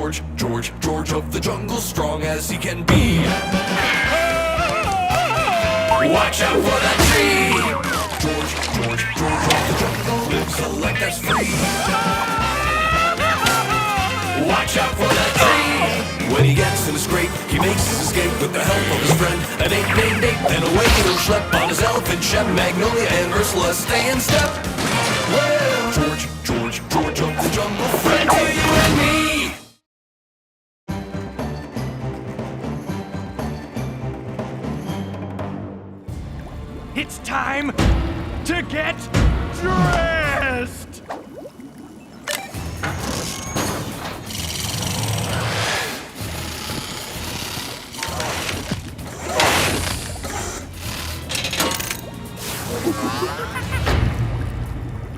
George of the jungle, strong as he can be. Watch out for that tree! George of the jungle lives a life that's free. Watch out for that tree! When he gets in a scrape, he makes his escape with the help of his friend, an ape named Ape. Then away he'll schlep on his elephant, Shep, Magnolia, and Ursula stay in step. Well, George of the jungle, friend to you and me! It's time to get dressed!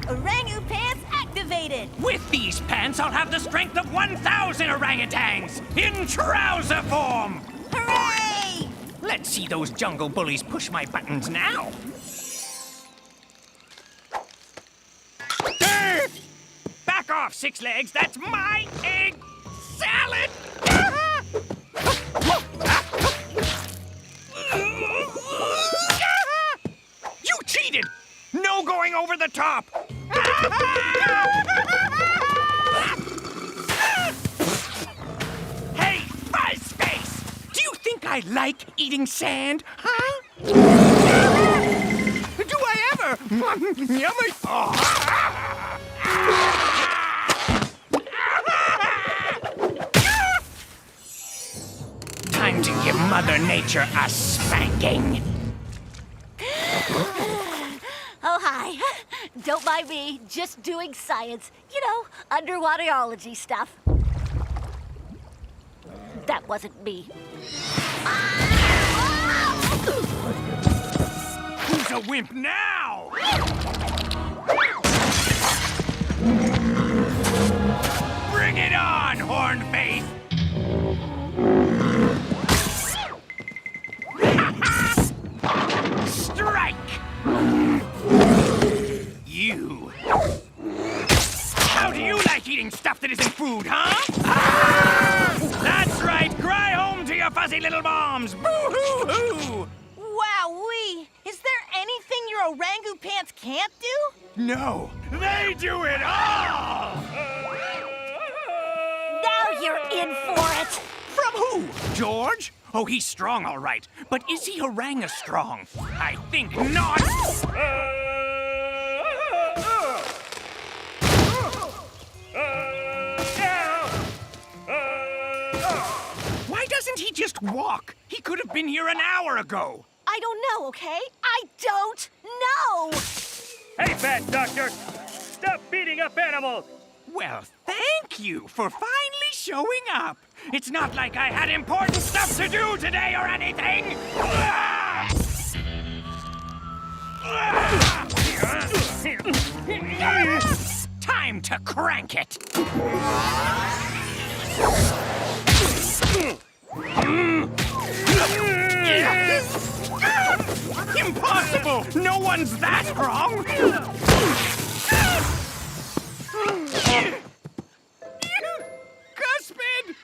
Orangu-pants activated! With these pants, I'll have the strength of 1,000 orangutans in trouser form! Hooray! Let's see those jungle bullies push my buttons now. Back off, Six Legs. That's my egg salad. You cheated. No going over the top. Hey, Fuzzface! Do you think I like eating sand, huh? Do I ever? Yummy. Time to give Mother Nature a spanking. Oh, hi. Don't mind me, just doing science. You know, underwaterology stuff. That wasn't me. Who's a wimp now? Bring it on, Hornface! Strike! You. How do you like eating stuff that isn't food, huh? That's right! Cry home to your fuzzy little bombs! Boo-hoo-hoo! Wowee! Is there anything your orangu-pants can't do? No, they do it all! Now you're in for it! From who? George? Oh, he's strong, all right. But is he strong? I think not. Why doesn't he just walk? He could have been here an hour ago. I don't know, okay? I don't know! Hey, Fat Doctor! Stop beating up animals! Well, thank you for finally showing up. It's not like I had important stuff to do today or anything. Time to crank it. Impossible! No one's that strong! Cuspid!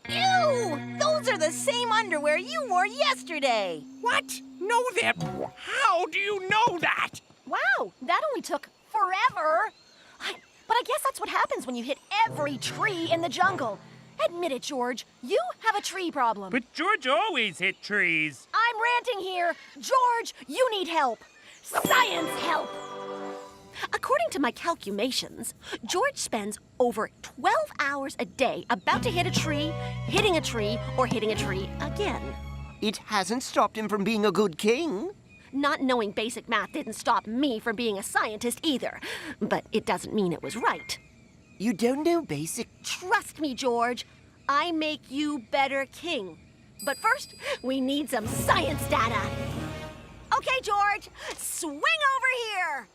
Ew! Those are the same underwear you wore yesterday! What? Know them? How do you know that? Wow, that only took forever! But I guess that's what happens when you hit every tree in the jungle. Admit it, George. You have a tree problem. But George always hit trees. I'm ranting here. George, you need help. Science help! According to my calculations, George spends over 12 hours a day about to hit a tree, hitting a tree, or hitting a tree again. It hasn't stopped him from being a good king. Not knowing basic math didn't stop me from being a scientist either, but it doesn't mean it was right. You don't know basic... Trust me, George. I make you better king. But first, we need some science data. Okay, George, swing over here.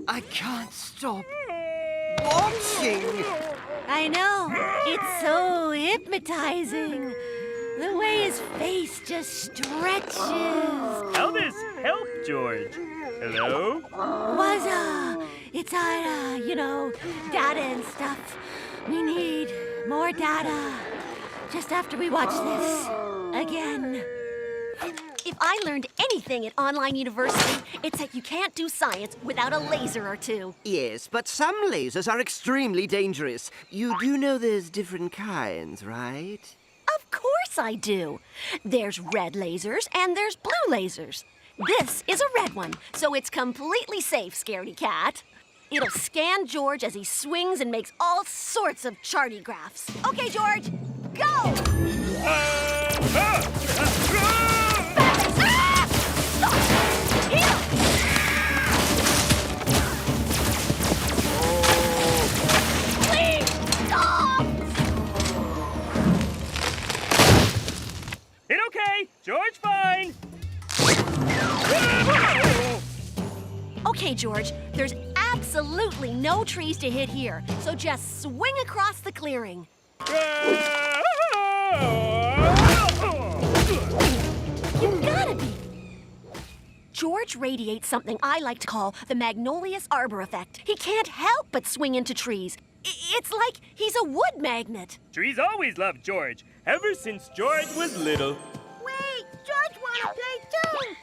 I can't stop watching. I know. It's so hypnotizing. The way his face just stretches. How this help, George? Hello? It's data and stuff. We need more data. Just after we watch this again. If I learned anything at online university, it's that you can't do science without a laser or two. Yes, but some lasers are extremely dangerous. You do know there's different kinds, right? Of course I do. There's red lasers and there's blue lasers. This is a red one, so it's completely safe, scaredy cat. It'll scan George as he swings and makes all sorts of charty graphs. Okay, George, go! Hit okay! George fine! Okay, George, there's absolutely no trees to hit here, so just swing across the clearing. You gotta be. George radiates something I like to call the Magnolia's Arbor effect. He can't help but swing into trees. It's like he's a wood magnet. Trees always loved George, ever since George was little. Wait, George wanna play too.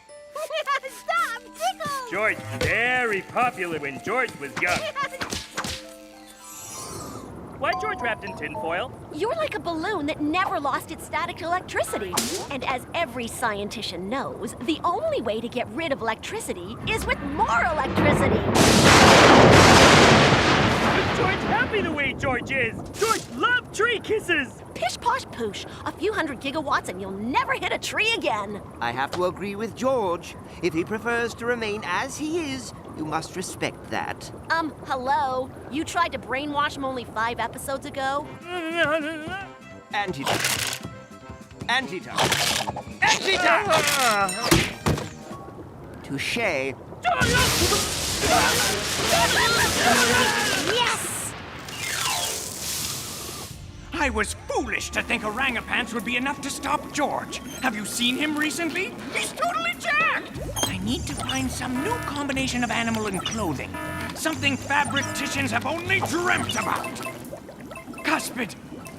Stop, tickle. George very popular when George was young. Why George wrapped in tinfoil? You're like a balloon that never lost its static electricity. And as every scientician knows, the only way to get rid of electricity is with more electricity. Is George happy the way George is? George loved tree kisses! Pish posh poosh, a few hundred gigawatts and you'll never hit a tree again. I have to agree with George. If he prefers to remain as he is, you must respect that. Hello? You tried to brainwash him only 5 episodes ago? Antidote. Antidote. Antidote! Touché. Yes! I was foolish to think orangutans would be enough to stop George. Have you seen him recently? He's totally jacked! I need to find some new combination of animal and clothing. Something fabricticians have only dreamt about. Cuspid,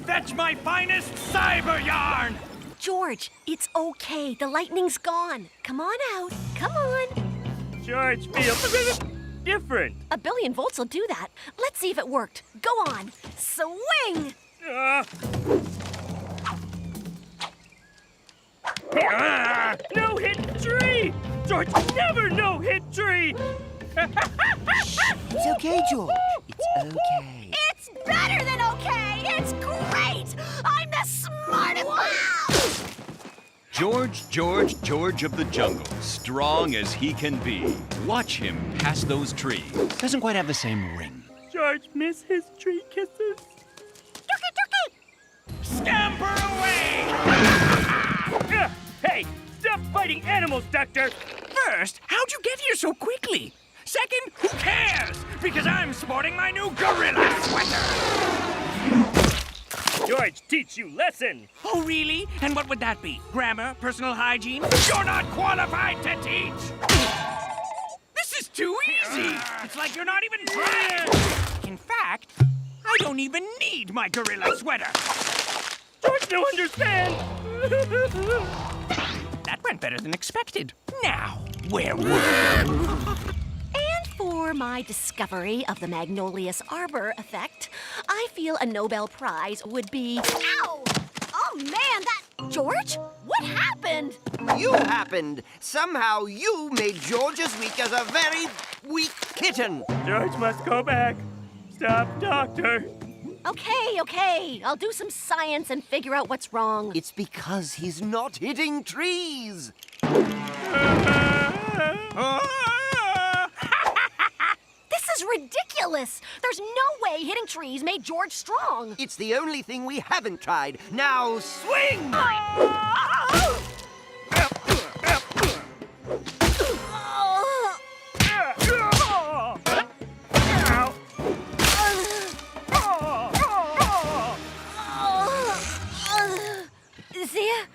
fetch my finest cyber yarn! George, it's okay. The lightning's gone. Come on out. Come on. George feels different. 1 billion volts will do that. Let's see if it worked. Go on. Swing! No hit tree! George never no hit tree! It's okay, George. It's okay. It's better than okay! It's great! I'm the smartest! Wow! George of the jungle, strong as he can be. Watch him pass those trees. Doesn't quite have the same ring. George miss his tree kisses. Scamper away! Hey, stop fighting animals, Doctor! First, how'd you get here so quickly? Second, who cares? Because I'm sporting my new gorilla sweater! George, teach you lesson! Oh, really? And what would that be? Grammar? Personal hygiene? You're not qualified to teach! This is too easy! It's like you're not even trying! In fact, I don't even need my gorilla sweater! George don't understand! That went better than expected. Now, where were you? And for my discovery of the Magnolia's Arbor effect, I feel a Nobel Prize would be... Ow! Oh, man, that... George? What happened? You happened. Somehow you made George as weak as a very weak kitten. George must go back. Stop, Doctor. Okay. I'll do some science and figure out what's wrong. It's because he's not hitting trees. This is ridiculous. There's no way hitting trees made George strong. It's the only thing we haven't tried. Now swing! See ya?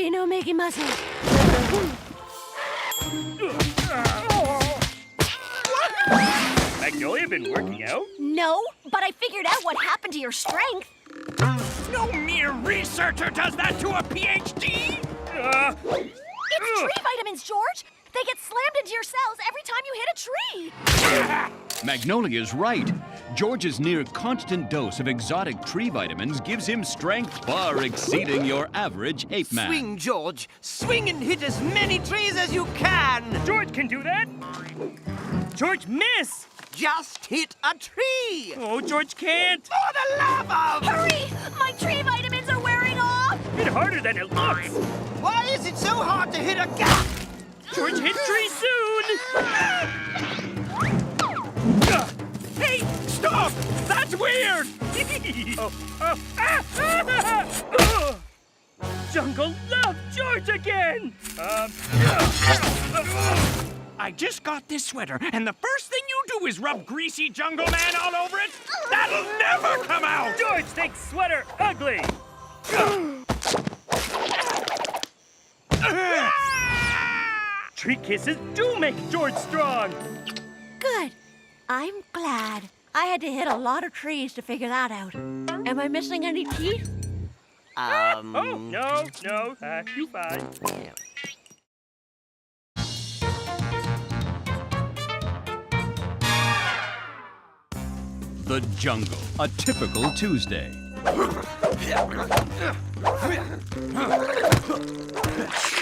You know, Mickey mustn't. Magnolia been working out? No, but I figured out what happened to your strength. No mere researcher does that to a PhD! It's tree vitamins, George. They get slammed into your cells every time you hit a tree. Magnolia's right. George's near constant dose of exotic tree vitamins gives him strength far exceeding your average ape man. Swing, George. Swing and hit as many trees as you can. George can do that. George, miss! Just hit a tree. Oh, George can't. For the love of... Hurry! My tree vitamins are wearing off. Hit harder than it looks. Why is it so hard to hit a gap? George, hit tree soon. Hey, stop! That's weird! Jungle love George again. I just got this sweater, and the first thing you do is rub greasy jungle man all over it? That'll never come out! George thinks sweater ugly. Tree kisses do make George strong. Good. I'm glad. I had to hit a lot of trees to figure that out. Am I missing any teeth? Oh, no, you fine. The jungle, a typical Tuesday.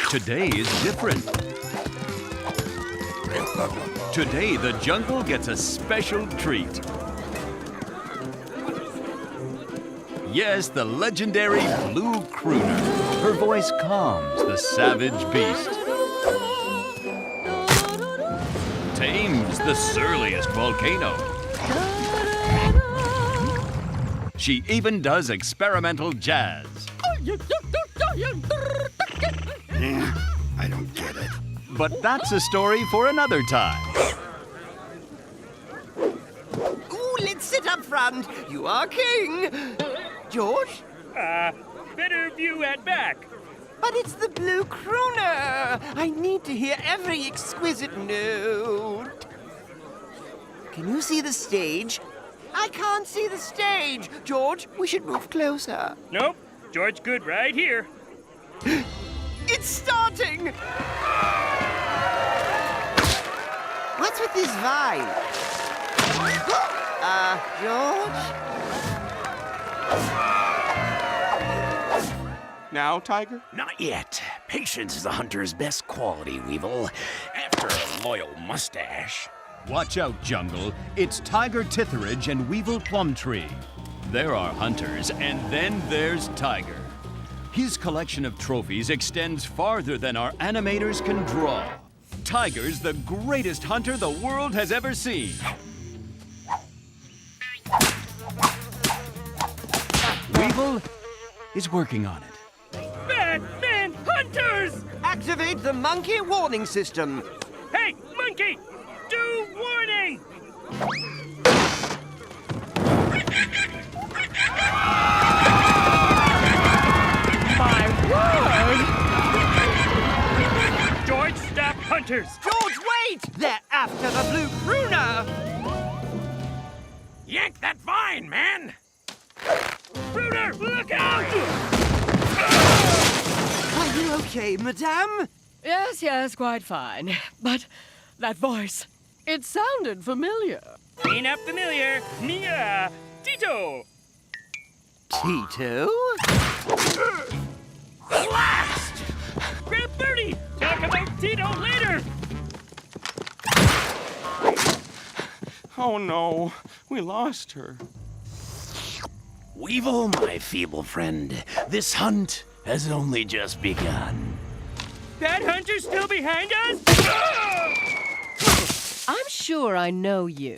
Today is different. Today, the jungle gets a special treat. Yes, the legendary blue crooner. Her voice calms the savage beast. Tames the surliest volcano. She even does experimental jazz. I don't get it. But that's a story for another time. Ooh, let's sit up front. You are king. George? Better view at back. But it's the blue crooner. I need to hear every exquisite note. Can you see the stage? I can't see the stage. George, we should move closer. Nope, George good right here. It's starting! What's with this vine? George? Now, Tiger? Not yet. Patience is the hunter's best quality, Weevil. After a loyal mustache. Watch out, jungle. It's Tiger Titherage and Weevil Plumtree. There are hunters, and then there's Tiger. His collection of trophies extends farther than our animators can draw. Tiger's the greatest hunter the world has ever seen. Weevil is working on it. Batman hunters! Activate the monkey warning system. Hey, monkey! Do warning! My word! George, stop hunters! George, wait! They're after the blue crooner! Yank that vine, man! Crooner, look out! Are you okay, madame? Yes, quite fine. But that voice, it sounded familiar. Me not familiar. Me, Tito. Tito? Blast! Grab Birdie! Talk about Tito later! Oh no, we lost her. Weevil, my feeble friend, this hunt has only just begun. That hunter's still behind us? I'm sure I know you.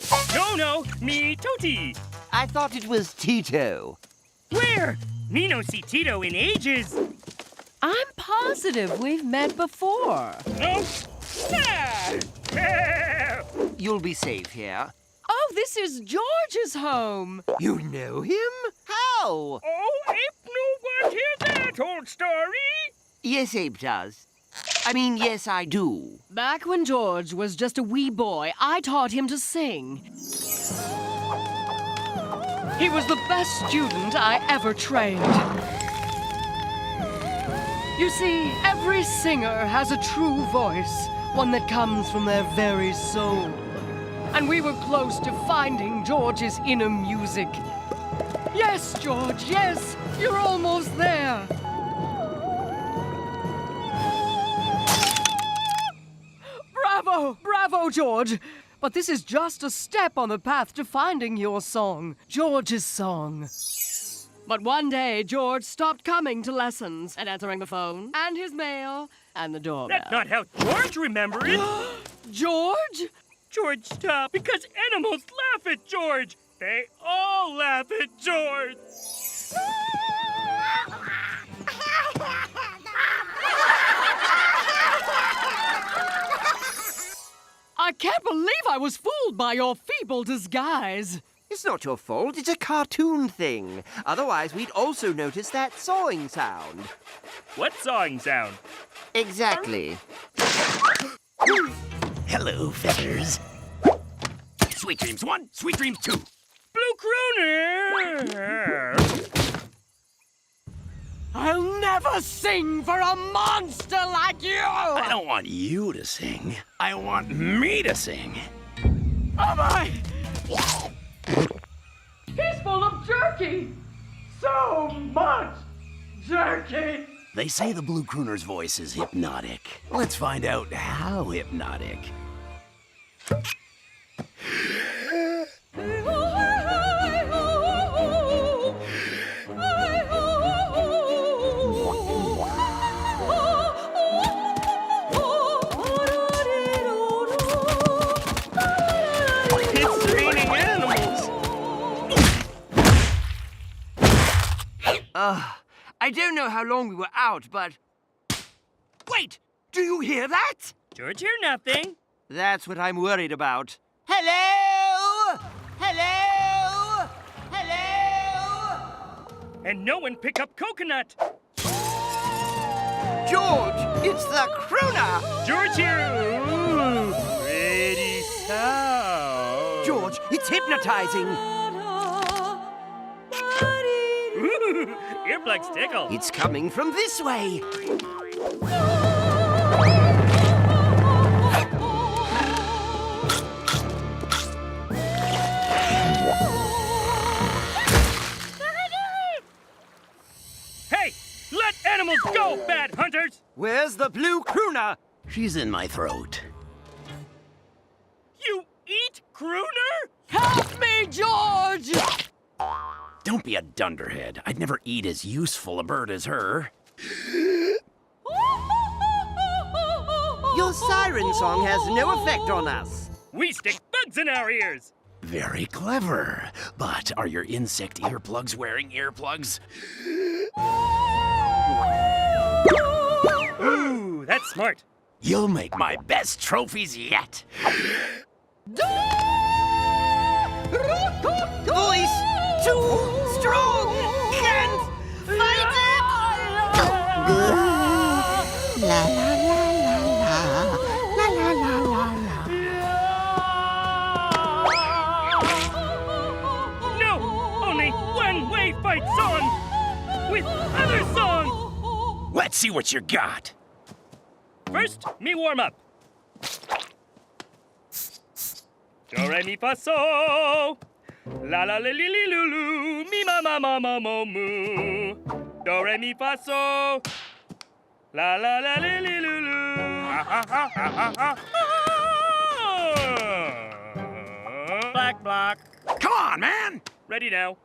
No, me Toti. I thought it was Tito. Where? Me no see Tito in ages. I'm positive we've met before. No? Ah! You'll be safe here. Oh, this is George's home. You know him? How? Oh, Ape no want hear that old story. Yes, Ape does. I mean, yes, I do. Back when George was just a wee boy, I taught him to sing. He was the best student I ever trained. You see, every singer has a true voice, one that comes from their very soul. And we were close to finding George's inner music. Yes, George, yes, you're almost there. Bravo, bravo, George. But this is just a step on the path to finding your song, George's song. But one day, George stopped coming to lessons and answering the phone and his mail and the doorbell. That's not how George remembered it. George? George stopped because animals laugh at George. They all laugh at George. I can't believe I was fooled by your feeble disguise. It's not your fault. It's a cartoon thing. Otherwise, we'd also notice that sawing sound. What sawing sound? Exactly. Hello, feathers. Sweet dreams 1, sweet dreams 2. Blue crooner! I'll never sing for a monster like you! I don't want you to sing. I want me to sing. Oh my! He's full of jerky! So much jerky! They say the blue crooner's voice is hypnotic. Let's find out how hypnotic. It's raining animals. I don't know how long we were out, but... Wait! Do you hear that? George hear nothing. That's what I'm worried about. Hello? Hello? Hello? And no one pick up coconut. George, it's the crooner! George here. Ooh, pretty sound. George, it's hypnotizing. Ooh, earplugs tickle. It's coming from this way. Hey, let animals go, bad hunters. Where's the blue crooner? She's in my throat. You eat crooner? Help me, George! Don't be a dunderhead. I'd never eat as useful a bird as her. Your siren song has no effect on us. We stick bugs in our ears. Very clever. But are your insect earplugs wearing earplugs? Ooh, that's smart. You'll make my best trophies yet. Voice too strong. Can't fight it. La la la la la la la la la. No, only one-way fight song with other song. Let's see what you got. First, me warm up. Do re mi fa so. La la li li li lu lu. Mi ma ma ma ma mo mu. Do re mi fa so. La la la li li lu lu. Ha ha ha ha ha ha. Black block. Come on, man! Ready now.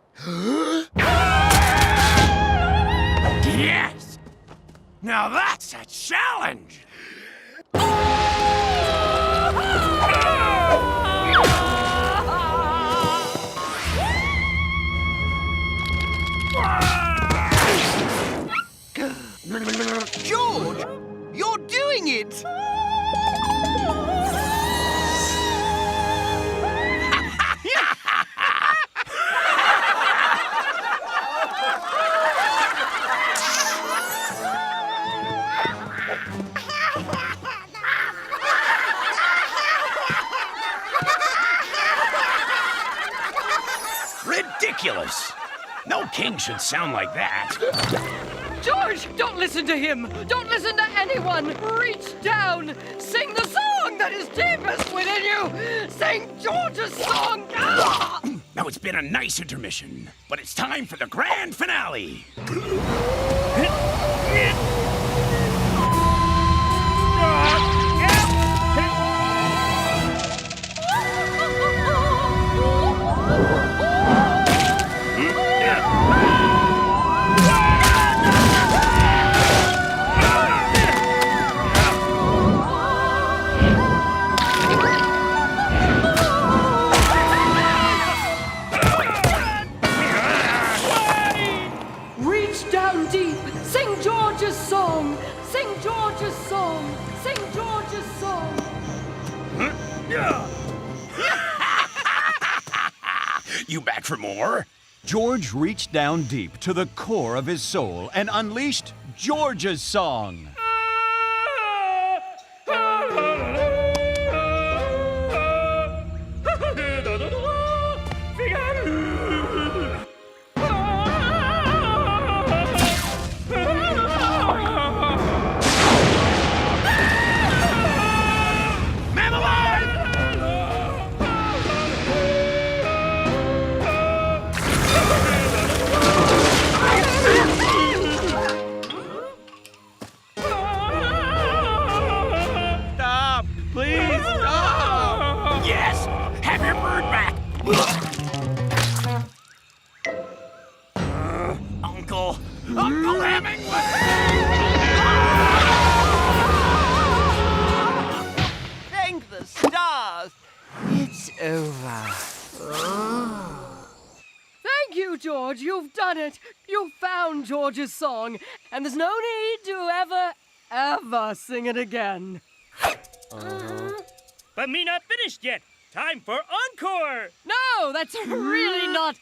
Yes! Now that's a challenge! George, you're doing it. Ridiculous! No king should sound like that. George, don't listen to him. Don't listen to anyone. Reach down. Sing the song that is deepest within you. Sing George's song. Ah! Now it's been a nice intermission, but it's time for the grand finale. Reach down deep. Sing George's song. Sing George's song. Sing George's song. You back for more? George reached down deep to the core of his soul and unleashed George's song. Stop! Please stop! Yes! Have your bird back! Uncle Hemingway! Thank the stars. It's over. Thank you, George. You've done it. You've found George's song, and there's no need to ever sing it again. But me not finished yet. Time for encore. No, that's really not.